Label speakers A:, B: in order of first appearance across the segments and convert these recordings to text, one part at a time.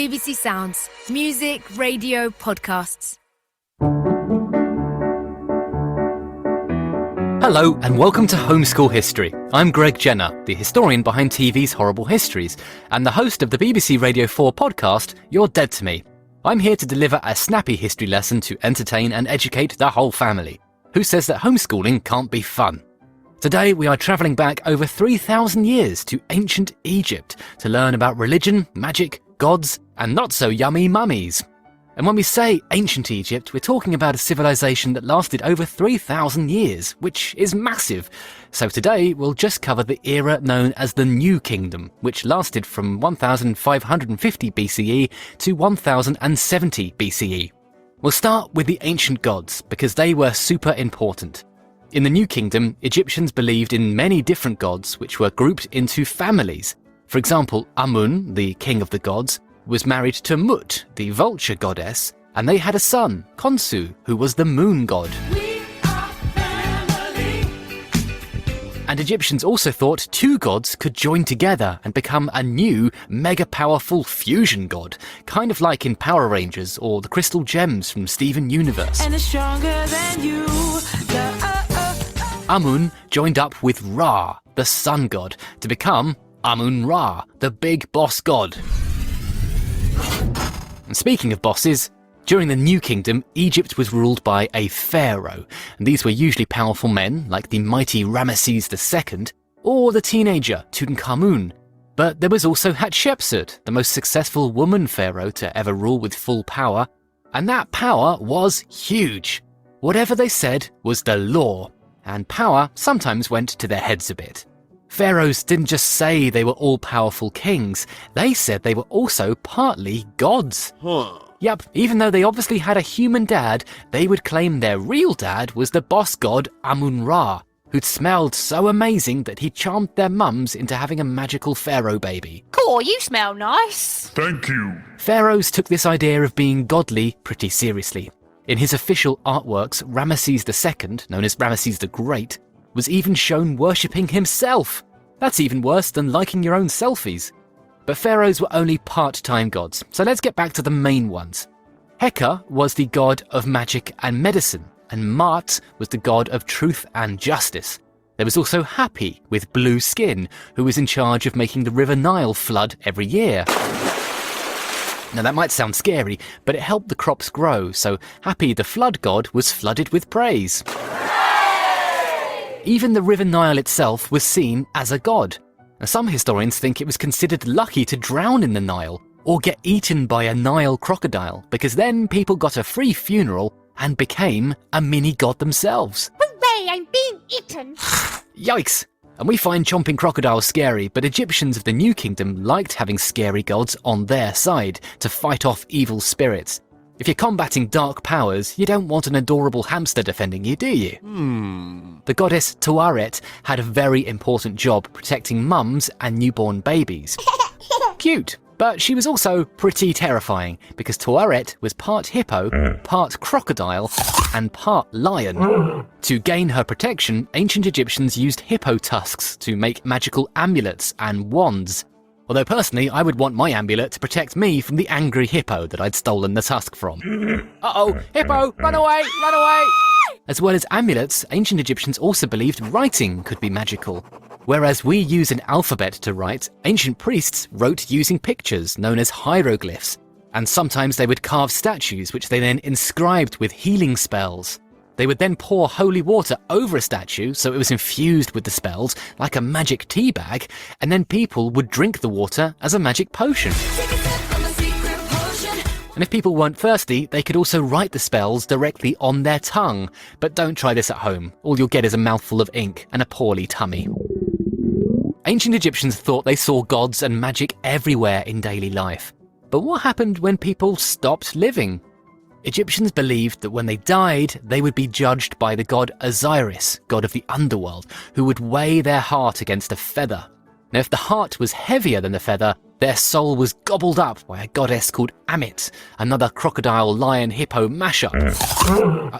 A: BBC Sounds. Music, radio, podcasts.
B: Hello and welcome to Homeschool History. I'm Greg Jenner, the historian behind TV's Horrible Histories, and the host of the BBC Radio 4 podcast, You're Dead to Me. I'm here to deliver a snappy history lesson to entertain and educate the whole family. Who says that homeschooling can't be fun? Today we are travelling back over 3,000 years to ancient Egypt to learn about religion, magic, gods, and not so yummy mummies. And when we say ancient Egypt, we're talking about a civilization that lasted over 3,000 years, which is massive. So today we'll just cover the era known as the New Kingdom, which lasted from 1550 BCE to 1070 BCE. We'll start with the ancient gods, because they were super important. In the New Kingdom, Egyptians believed in many different gods, which were grouped into families. For example, Amun, the king of the gods, was married to Mut, the vulture goddess, and they had a son, Khonsu, who was the moon god. And Egyptians also thought two gods could join together and become a new, mega-powerful fusion god, kind of like in Power Rangers or the Crystal Gems from Steven Universe.
C: And it's stronger than you.
B: Amun joined up with Ra, the sun god, to become Amun-Ra, the big boss god. And speaking of bosses, during the New Kingdom, Egypt was ruled by a pharaoh, and these were usually powerful men like the mighty Ramesses II or the teenager Tutankhamun. But there was also Hatshepsut, the most successful woman pharaoh to ever rule with full power, and that power was huge. Whatever they said was the law, and power sometimes went to their heads a bit. Pharaohs didn't just say they were all-powerful kings, they said they were also partly gods. Yep, even though they obviously had a human dad, they would claim their real dad was the boss god Amun-Ra, who'd smelled so amazing that he charmed their mums into having a magical pharaoh baby.
D: Cool, you smell nice.
E: Thank you.
B: Pharaohs took this idea of being godly pretty seriously. In his official artworks, Ramesses II, known as Ramesses the Great, was even shown worshipping himself. That's even worse than liking your own selfies. But pharaohs were only part-time gods, so let's get back to the main ones. Heka was the god of magic and medicine, and Ma'at was the god of truth and justice. There was also Hapi, with blue skin, who was in charge of making the River Nile flood every year. Now that might sound scary, but it helped the crops grow, so Hapi the flood god was flooded with praise. Even the River Nile itself was seen as a god. Now, some historians think it was considered lucky to drown in the Nile or get eaten by a Nile crocodile, because then people got a free funeral and became a mini-god themselves.
D: Hooray, I'm being eaten.
B: Yikes! And we find chomping crocodiles scary, but Egyptians of the New Kingdom liked having scary gods on their side to fight off evil spirits. If you're combating dark powers, you don't want an adorable hamster defending you, do you? The goddess Tuaret had a very important job protecting mums and newborn babies. Cute, but she was also pretty terrifying because Tuaret was part hippo, part crocodile, and part lion. To gain her protection, ancient Egyptians used hippo tusks to make magical amulets and wands. Although personally, I would want my amulet to protect me from the angry hippo that I'd stolen the tusk from. Uh-oh, hippo, run away, run away! As well as amulets, ancient Egyptians also believed writing could be magical. Whereas we use an alphabet to write, ancient priests wrote using pictures known as hieroglyphs, and sometimes they would carve statues which they then inscribed with healing spells. They would then pour holy water over a statue so it was infused with the spells like a magic tea bag, and then people would drink the water as a magic potion. And if people weren't thirsty, they could also write the spells directly on their tongue. But don't try this at home. All you'll get is a mouthful of ink and a poorly tummy. Ancient Egyptians thought they saw gods and magic everywhere in daily life. But what happened when people stopped living? Egyptians believed that when they died, they would be judged by the god Osiris, god of the underworld, who would weigh their heart against a feather. Now, if the heart was heavier than the feather, their soul was gobbled up by a goddess called Amit, another crocodile-lion-hippo mashup.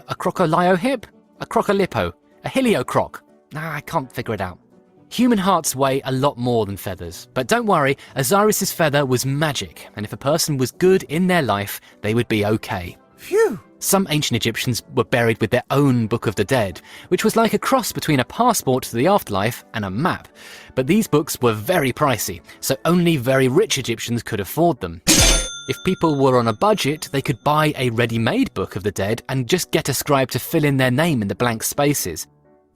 B: A crocodile-hip? A crocolipo? A heliocroc? I can't figure it out. Human hearts weigh a lot more than feathers, but don't worry, Osiris's feather was magic, and if a person was good in their life, they would be okay.
E: Phew!
B: Some ancient Egyptians were buried with their own Book of the Dead, which was like a cross between a passport to the afterlife and a map. But these books were very pricey, so only very rich Egyptians could afford them. If people were on a budget, they could buy a ready-made Book of the Dead and just get a scribe to fill in their name in the blank spaces.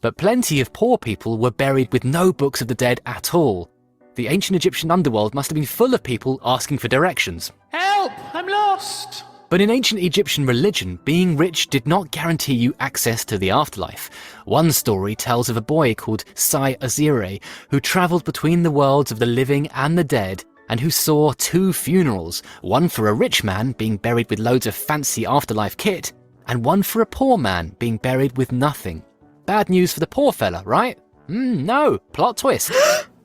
B: But plenty of poor people were buried with no books of the dead at all. The ancient Egyptian underworld must have been full of people asking for directions.
C: Help! I'm lost!
B: But in ancient Egyptian religion, being rich did not guarantee you access to the afterlife. One story tells of a boy called Sai Azire, who travelled between the worlds of the living and the dead, and who saw 2 funerals, one for a rich man being buried with loads of fancy afterlife kit, and one for a poor man being buried with nothing. Bad news for the poor fella, right? No, plot twist.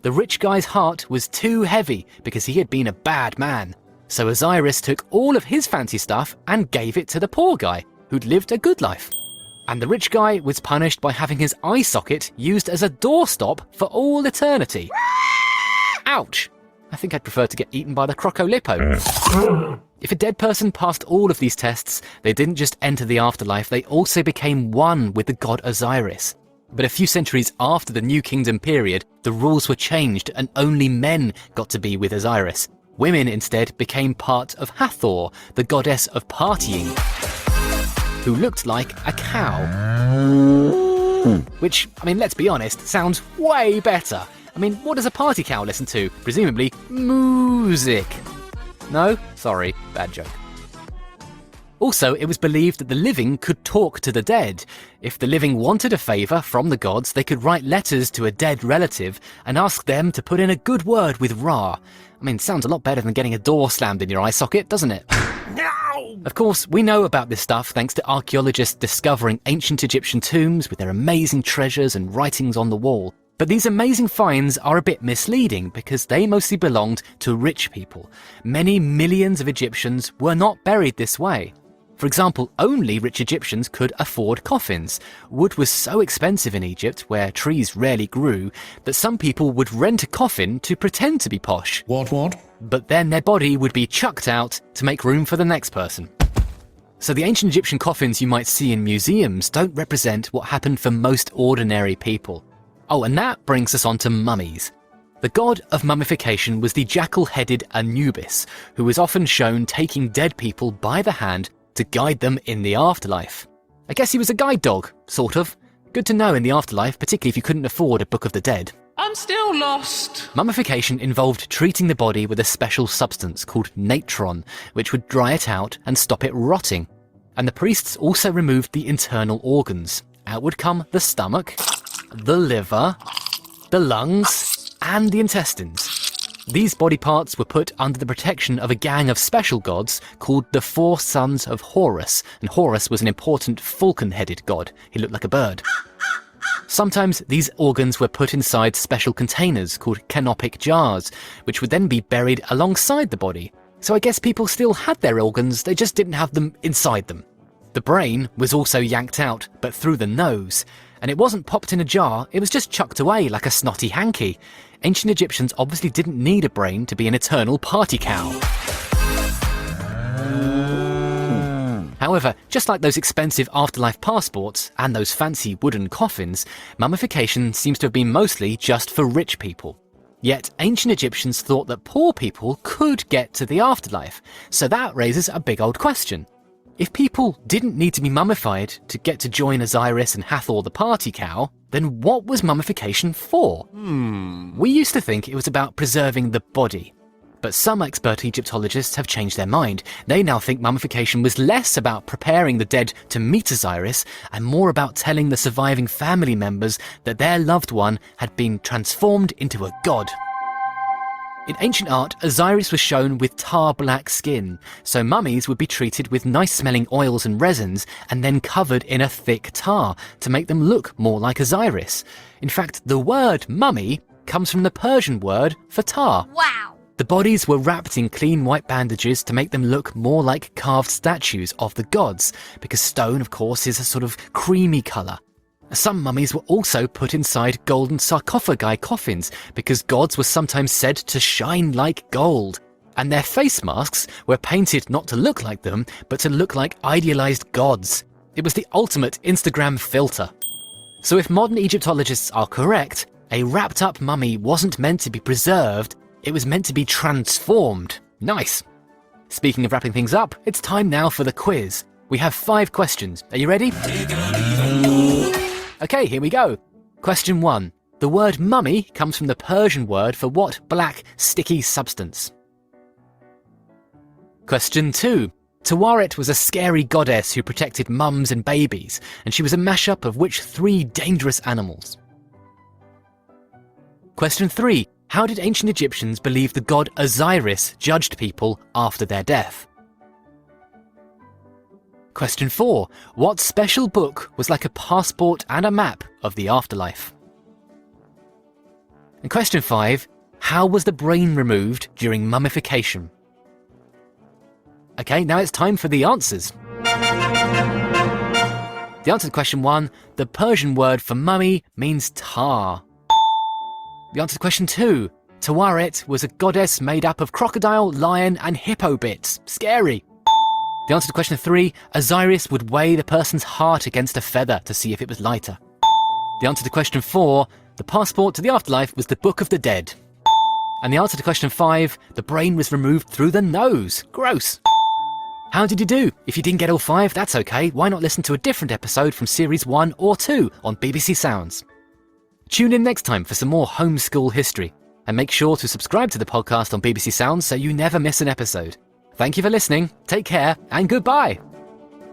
B: The rich guy's heart was too heavy because he had been a bad man. So Osiris took all of his fancy stuff and gave it to the poor guy, who'd lived a good life. And the rich guy was punished by having his eye socket used as a doorstop for all eternity. Ouch! I think I'd prefer to get eaten by the Crocolipo. If a dead person passed all of these tests, they didn't just enter the afterlife, they also became one with the god Osiris. But a few centuries after the New Kingdom period, the rules were changed and only men got to be with Osiris. Women instead became part of Hathor, the goddess of partying, who looked like a cow. Which, let's be honest, sounds way better. What does a party cow listen to? Presumably, music. No? Sorry, bad joke. Also, it was believed that the living could talk to the dead. If the living wanted a favour from the gods, they could write letters to a dead relative and ask them to put in a good word with Ra. Sounds a lot better than getting a door slammed in your eye socket, doesn't it?
E: No!
B: Of course, we know about this stuff thanks to archaeologists discovering ancient Egyptian tombs with their amazing treasures and writings on the wall. But these amazing finds are a bit misleading because they mostly belonged to rich people. Many millions of Egyptians were not buried this way. For example, only rich Egyptians could afford coffins. Wood was so expensive in Egypt, where trees rarely grew, that some people would rent a coffin to pretend to be posh.
E: What?
B: But then their body would be chucked out to make room for the next person. So the ancient Egyptian coffins you might see in museums don't represent what happened for most ordinary people. Oh, and that brings us on to mummies. The god of mummification was the jackal-headed Anubis, who was often shown taking dead people by the hand to guide them in the afterlife. I guess he was a guide dog, sort of. Good to know in the afterlife, particularly if you couldn't afford a Book of the Dead.
C: I'm still lost.
B: Mummification involved treating the body with a special substance called natron, which would dry it out and stop it rotting. And the priests also removed the internal organs. Out would come the stomach, the liver, the lungs, and the intestines. These body parts were put under the protection of a gang of special gods called the 4 Sons of Horus, and Horus was an important falcon-headed god. He looked like a bird. Sometimes these organs were put inside special containers called canopic jars, which would then be buried alongside the body. So I guess people still had their organs, they just didn't have them inside them. The brain was also yanked out, but through the nose. And it wasn't popped in a jar, it was just chucked away like a snotty hanky. Ancient Egyptians obviously didn't need a brain to be an eternal party cow. However, just like those expensive afterlife passports and those fancy wooden coffins, mummification seems to have been mostly just for rich people. Yet ancient Egyptians thought that poor people could get to the afterlife, so that raises a big old question. If people didn't need to be mummified to get to join Osiris and Hathor the party cow, then what was mummification for? We used to think it was about preserving the body. But some expert Egyptologists have changed their mind. They now think mummification was less about preparing the dead to meet Osiris and more about telling the surviving family members that their loved one had been transformed into a god. In ancient art, Osiris was shown with tar-black skin, so mummies would be treated with nice-smelling oils and resins and then covered in a thick tar to make them look more like Osiris. In fact, the word mummy comes from the Persian word for tar.
D: Wow.
B: The bodies were wrapped in clean white bandages to make them look more like carved statues of the gods, because stone, of course, is a sort of creamy colour. Some mummies were also put inside golden sarcophagi coffins because gods were sometimes said to shine like gold. And their face masks were painted not to look like them, but to look like idealized gods. It was the ultimate Instagram filter. So if modern Egyptologists are correct, a wrapped up mummy wasn't meant to be preserved, it was meant to be transformed. Nice. Speaking of wrapping things up, it's time now for the quiz. We have 5 questions. Are you ready? Okay, here we go. Question 1. The word mummy comes from the Persian word for what black, sticky substance? Question 2. Tawaret was a scary goddess who protected mums and babies, and she was a mashup of which 3 dangerous animals? Question 3. How did ancient Egyptians believe the god Osiris judged people after their death? Question 4. What special book was like a passport and a map of the afterlife? And question 5. How was the brain removed during mummification? Okay, now it's time for the answers. The answer to question 1, the Persian word for mummy means tar. The answer to question 2, Tawaret was a goddess made up of crocodile, lion and hippo bits. Scary. The answer to question 3, Osiris would weigh the person's heart against a feather to see if it was lighter. The answer to question 4, the passport to the afterlife was the Book of the Dead. And the answer to question 5, the brain was removed through the nose. Gross. How did you do? If you didn't get all 5, that's okay. Why not listen to a different episode from series 1 or 2 on BBC Sounds? Tune in next time for some more homeschool history. And make sure to subscribe to the podcast on BBC Sounds so you never miss an episode. Thank you for listening, take care, and goodbye!